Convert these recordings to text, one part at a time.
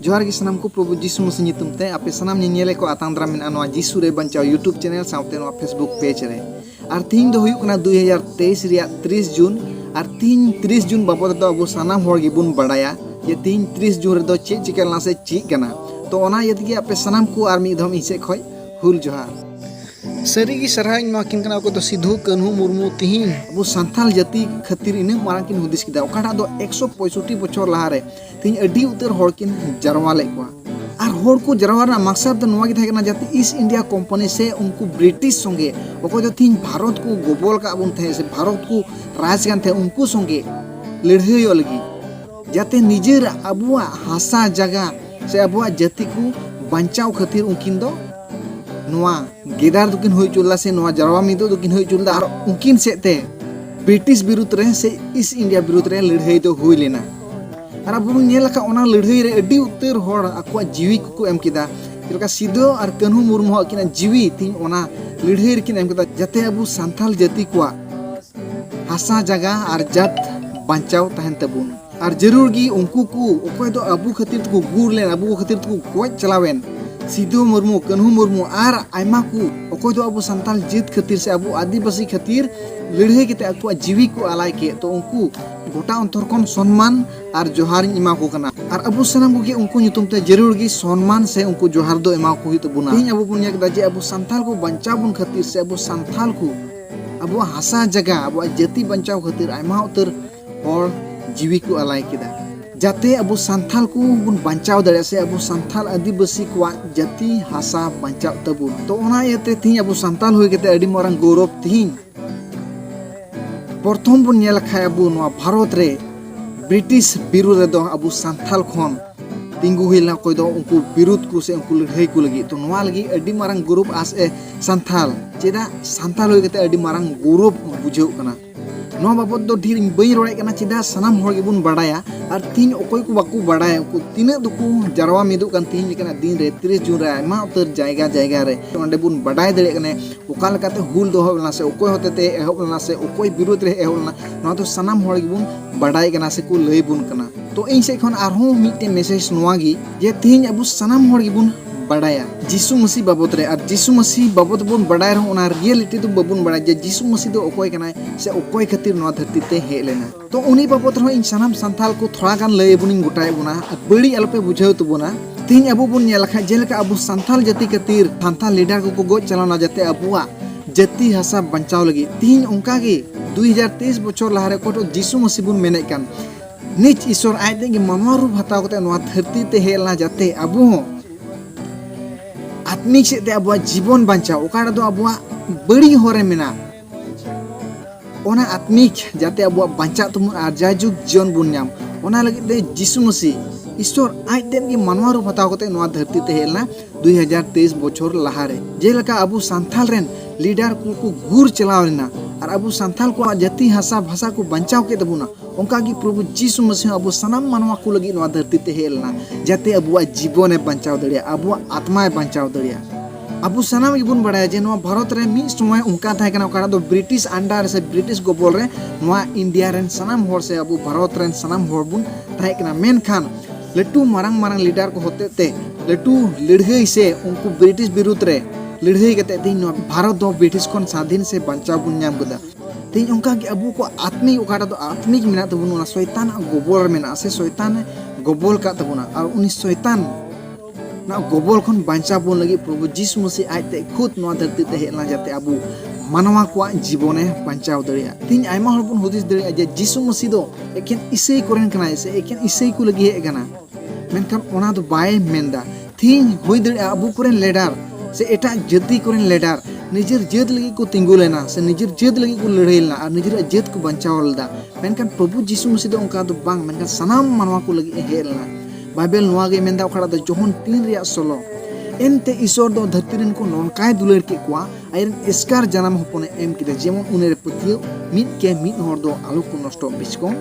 जोहार गी सनाम को प्रभु जीसु मसीह ᱧᱩᱛᱩᱢ ᱛᱮ ᱟᱯᱮ ᱥᱟᱱᱟᱢ ᱧᱮᱧᱮᱞ ᱠᱚ ᱟᱛᱟᱝ ᱫᱟᱨᱟᱢ ᱢᱮᱱᱟᱜᱼᱟ ᱱᱚᱣᱟ ᱡᱤᱥᱩ ᱨᱮ ᱵᱟᱧᱪᱟᱣ YouTube ᱪᱮᱱᱮᱞ ᱥᱟᱶᱛᱮ ᱱᱚᱣᱟ Facebook ᱯᱮᱡᱽ ᱨᱮ ᱟᱨ ᱛᱤᱦᱤᱧ ᱫᱚ ᱦᱩᱭᱩᱜ ᱠᱟᱱᱟ 2023 ᱨᱮᱭᱟᱜ 30 ᱡᱩᱱ ᱟᱨ ᱛᱤᱦᱤᱧ 30 ᱡᱩᱱ ᱵᱟᱵᱚᱫ ᱫᱚ ᱟᱵᱚ ᱥᱟᱱᱟᱢ ᱦᱚᱲ ᱜᱮᱵᱚᱱ ᱵᱟᱲᱟᱭᱟ ᱡᱮ ᱛᱤᱦᱤᱧ 30 ᱡᱩᱱ ᱨᱮᱫᱚ ᱪᱮᱫ ᱪᱤᱠᱟ ᱞᱮᱱᱟ ᱥᱮ ᱪᱮᱫ ᱠᱟᱱᱟ ᱛᱚ ᱚᱱᱟ ᱤᱭᱟᱹ ᱛᱮᱜᱮ ᱟᱯᱮ ᱥᱟᱱᱟम ᱠᱚ ᱟᱨ ᱢᱤᱫ ᱫᱷᱟᱣ ᱤᱧ ᱥᱮᱫ ᱠᱷᱚᱡ ᱦᱩᱞ ᱡᱚᱦᱟᱨ ᱥᱟᱹᱨᱤᱜᱮ ᱥᱟᱨᱦᱟᱣ ᱤᱧ ᱮᱢᱟᱠᱤᱱ ᱠᱟᱱᱟ ᱚᱠᱚᱭ ᱫᱚ ᱥᱤᱫᱷᱩ ᱠᱟᱹᱱᱦᱩ ᱢᱩᱨᱢᱩ ᱛᱤᱦᱤᱧ ᱟᱵᱚ ᱥᱟᱱᱛᱟᱞ ᱡᱟᱹᱛᱤ ᱠᱷᱟᱹᱛᱤᱨ ᱤᱱᱟᱹᱜ ᱢᱟᱨᱟᱝ ᱠᱤᱱ ᱦᱩᱫᱤᱥ ᱠᱮᱫᱟ ᱚᱠᱟᱴᱟᱜ ᱫᱚ 165 ᱵᱚᱪᱷᱚᱨ ᱞᱟᱦᱟᱨᱮ ᱛᱤᱦᱤᱧ ᱟᱹᱰᱤ ᱩᱛᱟᱹᱨ ᱦᱚᱲ ᱠᱤᱱ ᱡᱟᱨᱣᱟ ᱞᱮᱫ ᱠᱚᱣᱟ और हर को जरवा मकसद तो नवा गे जाते ईस्ट इंडिया कंपनी से उनको ब्रिटिश संगे अको जो तीन भारत को गबल का बन थे से भारत को राज कान थे उनको संगे लड़ाई लगी जाते निजेर अबुआ हासा जगह से अबुआ जाति को बचाव खातिर उनकिन दो नवा गेदार दुकिन होई चुल्ला से नवा जरवा मिदो दुकिन होई चुल्ला और उनकिन सेते ब्रिटिश विरुद्ध रहे से ईस्ट इंडिया विरुद्ध रहे लड़ाई तो हुई लेना और अब लड़ाई रे अड्डी उतर होड़ आको जीवी को एम किदा जेलका सिधो और कन्हू मुर्मू किना जीवी तीन ओना लड़ाई रे किन एम किदा जाते अब सान्थाल जाति को हासा जगह और जात बचाव तहन तबुन और जरूर गी उनको को ओकोय दो अबू खातिर को गुर लेन अबू खातिर को गोज चलावेन सिधो मुर्मू कन्हू मुर्मू और आयमा को ओकोय दो अबू सान्थाल जित खातिर से अबू आदिवासी खातिर लड़ाई के आको जीवी को आलाय के तो उनको गोटा अंतर कौन सम्मान और जोहार इमा को कना और अबू सनाम को उनको ᱧᱩᱛᱩᱢ ते जरूर गी सम्मान से उनको जोहार दो इमा को तो बुना तीन अबू बुनिया के जे अबू संथाल को बचाव बुन खातिर से अबू संथाल को अबू हासा जगह अबू जाति बचाव खातिर आयमा उतर और जीवी को आलाय किदा जाते अबू संथाल को बुन बचाव दड़े से अबू संथाल आदिवासी को जाति हासा बचाव तबुन तो ओना येते तीन अबू संथाल होय केते अडी मोरंग गौरव तीन प्रथम बन अबू भारत रे ब्रिटिश विरुद्ध दो अबू सान्थाल खन तिंगु हिलना कोई दो उनको विरुद्ध को से उनको लड़ाई को लगी तो नवा लगी अडी मारंग गौरव आस ए सान्थाल चेदा सान्थाल होय केते अडी मारंग गौरव बुझाव कना नवा बाबत दो ढेर बई रोड़े कना चेदा सनाम होड़ गेबुन बड़ाया और तीन ओकोय को बाकू बड़ाया को तीन दुकु जरवा मिदु कन तीन लेकना दिन रे 30 जून रे आयमा उतर जायगा जायगा रे ओंडे बुन बड़ाय दड़े कने ओका लकाते हुल दो होलना से ओकोय होतेते एहोलना से ओकोय विरोध रे एहोलना नवा तो सनाम होड़ गेबुन बड़ाय कना से को लई बुन कना तो इन से खन आरहो मिटे मैसेज नवा गी जे तीन अबु सनाम होड़ गेबुन बड़ाया जीसु मसीह बाबत रे और जीसु मसीह बाबत बुन बड़ाय रहो ओना रियलिटी तो बबुन बड़ाय जे जीसु मसीह दो ओकोय कनाय से ओकोय खातिर नवा धरती ते हे लेना तो उनी बाबत रहो इन सनाम संथाल को थोड़ा गान लय बुनिन गोटाय बुना बड़ी अलपे बुझाव तो बुना तीन अबु बुन नेलखा जेलका अबु संथाल जाति खातिर संथाल लीडर को गोज चलाना जाते अबुआ जाति हासा बचाव लगी तीन उनका गे 2023 बछर लहारे को जीसु मसीह बुन मेने कान निज ईश्वर आयते गे मानवा रूप हताव कते नवा धरती ते हेलना जाते अबु आत्मिक से अब जीवन बचाव ओकाड़ा दो अब बड़ी होरे मेना ओना आत्मिक जाते अब बचा तुम और जाजुग जीवन बुन नाम ओना लगे दे जीसु मसीह ईश्वर आज दिन की मानवा रूप हताव कते नवा धरती ते हेलना 2023 बछर लहारे जेलका अबु सान्थाल रेन लीडर को गुर चलाव लेना और अबु सान्थाल को जाति हासा भाषा को बचाव के तबुना उनका की प्रभु जीसु मसीह अबु सनाम मानवा को लगी नवा धरती ते हेलना जाते अबु जीवन बचाव दड़िया अबु आत्मा बचाव दड़िया अबु सनाम गिबुन बड़ाया जे नवा भारत रे मी समय उनका था कना ओकाड़ा दो ब्रिटिश अंडर से ब्रिटिश गोबल रे नवा इंडिया रेन सनाम होर से अबु भारत रेन सनाम होर बुन था कना मेन खान लट्टू मारंग मारंग लीडर को होते ते लट्टू लड़ाई से उनको ब्रिटिश विरुद्ध रे लड़ाई करते तीन भारत दो ब्रिटिश को स्वाधीन से बचाव बुन नाम गदा तीन उनका कि अबू को आत्मिक ओकाटा तो आत्मिक मेना तबुन शैतान गोबल मेना से शैतान गोबल का तबुना और उनी शैतान ना गोबल खन बचाव बुन लगी प्रभु जीसु मसीह आते खुद नवा धरती ते हेलना जाते अबू मानवा को जीवने बचाव दड़िया तीन आयमा हर बुन हुदिस दड़िया जे जीसु मसीह दो एकेन ईसाई कोरेन कना से एकेन ईसाई को लगी हे कना मेनखान ओना दो बाय मेंदा तीन होई दड़िया अबू कोरेन लीडर से एटा जाति कोरेन लीडर निजर जात लगी को तिंगु लेना से निजर जात लगी को लड़ाई लेना और निजर जात को बचाव लेदा मेनखान प्रभु जीसु मसीह दो उनका दो बांग मेनखान सनाम मानवा को लगी हे लेना बाइबल नवा गे मेंदा ओखड़ा दो जोहन 3 रिया 16 एनते ईश्वर दो धरती रेन को नोनकाय दुलर के कुआ आयरन एस्कार जन्म होपने एम किदे जेमन उनेर पतियो मिट के मिट हर दो आलु को नष्ट बिचको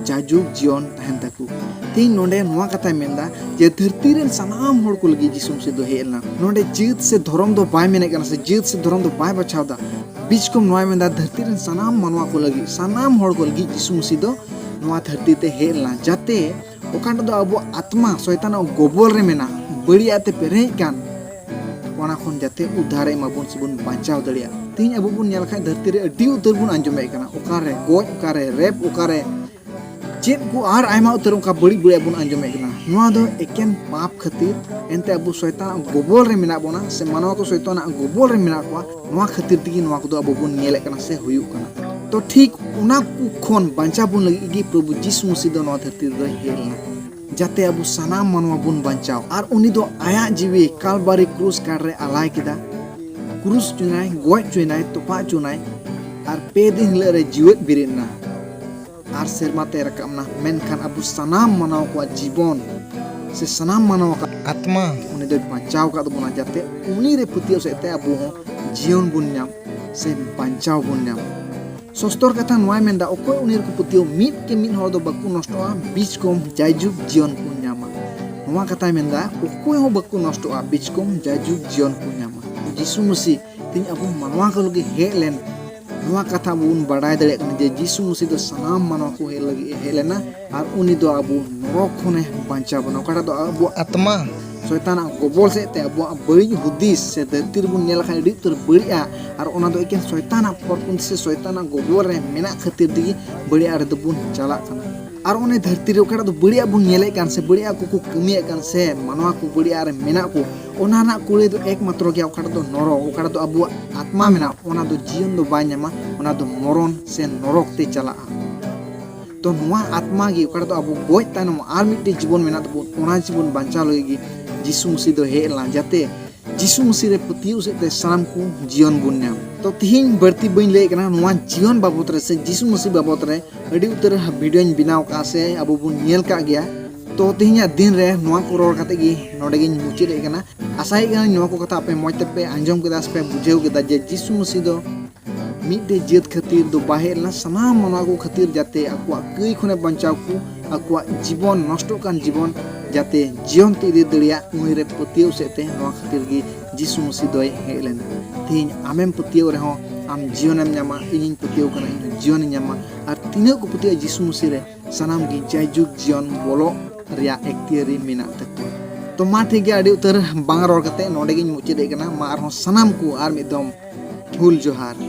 जाजुग जीवन तहन तकु तीन नोंडे नवा कथा मेंदा जे धरती रेन सनाम हर को लगी जीसु से दो हेलना नोंडे जीत से धर्म दो बाय मेने कना से जीत से धर्म दो बाय बचावदा बीच को नवा मेंदा धरती रेन सनाम मनवा को लगी सनाम हर को लगी जीसु से दो नवा धरती ते हेलना जाते ओकान दो अब आत्मा शैतान गोबल रे मेना बड़ी आते पेरे कान ओना खन जाते उद्धार एमाबन सेबन बांचाव दड़िया तीन अब बन नेल खाय धरती रे अडी उतर बन आंजमे कना ओकारे गोज ओकारे रेप ओकारे चेत को आर आयमा उतर उनका बड़ी बड़ी बन आंजमे कना नोआ दो एकेन पाप खातिर एनते अब शैतान गोबल रे मेना बोना से मानव को शैतान गोबल रे मेना को नोआ खातिर तिगी नोआ को अब बन नेले कना से हुयु कना तो ठीक उना खन बांचा बन लगी गी प्रभु यीशु मसीह दो नोआ धरती रे हेलना जाते अब सानाम मानवा बन बांचाव और उनी दो आया जीवी कालबारी क्रूस कार रे आलाय किदा क्रूस चुनाय गोय चुनाय तोपा चुनाय और पे दिन हिले रे जीवत बिरिना और सेरमाते रकमना मेनखान अब सानाम मानव को जीवन से सानाम मानव का आत्मा उनी दो बांचाव का दो बना जाते उनी रे पुतियो सेते अब जीवन बन नाम से बांचाव बन नाम सस्तर कथा नोय मेंदा ओकोय उनीर को पुतियो मिट के मिट हर दो बक्कु नष्टोआ बीच कम जायजुग जीवन को नामा नोवा कथा मेंदा ओकोय हो बक्कु नष्टोआ बीच कम जायजुग जीवन को नामा यीशु मसीह तीन अब मानवा को लगे हेलेन नोवा कथा बुन बड़ाय दड़े कन जे यीशु मसीह दो सनाम मानवा को हेलेना और उनी दो अब नरक खने बांचा बना कटा दो अब आत्मा शैतान गोबल से ते अब बड़ी हुदिस से धरती बन नेल खाय डी तर बड़िया और ओना दो एकेन शैतान परपुन से शैतान गोबल रे मेना खातिर दिगी बड़िया रे दबुन चला कना और ओने धरती रे ओकड़ा दो बड़िया बुन नेले कान से बड़िया को कमिया कान से मानवा को बड़िया रे मेना को ओना ना कुड़े दो एकमात्र गया ओकड़ा दो नरो ओकड़ा दो अब आत्मा मेना ओना दो जीवन दो बाय न्यामा ओना दो मरण से नरक ते चला तो नोआ आत्मा गी ओकड़ा दो अब गोय तानम आर मिटे जीवन मेना दो ओना जीवन बांचा लगी यीशु मसीह दो हेला जाते यीशु मसीह रे पुतियो से साम को जीवन बुन्याम तो तिहिन बढ़ती बइन ले कना नोआ जीवन बाबत रे से यीशु मसीह बाबत रे अडी उतर वीडियो बिनाव का से अब बुन नेल का गया तो तिहिन दिन रे नोआ को रोड काते गी नोडे गी मुची ले कना आसाई कना नोआ को कथा पे मजते पे अंजम केदा पे बुझेव केदा जे यीशु मसीह दो मिटे जेत खातिर दो बाहेरना सनाम मना को खातिर जाते आकुआ कई खने बंचाव को आकुआ जीवन नष्ट कान जीवन जाते जीवन ते दड़िया उनी रे पतियो सेते नोआ खातिर गी यीशु मसीह दोय हेलेना तीन आमेम पतियो रे हो आम जीवनम न्यामा इनिन पतियो कना इन जीवन न्यामा और तीनो को पतियो यीशु मसीह रे सनाम गी जायजुग जीवन बोलो रिया एक्तियरी मेना तक तो मा ठीक गया अडी उतर बांग रोड कते नोडे गी मुची दे कना मा आर सनाम को आर मिदम फूल जोहार।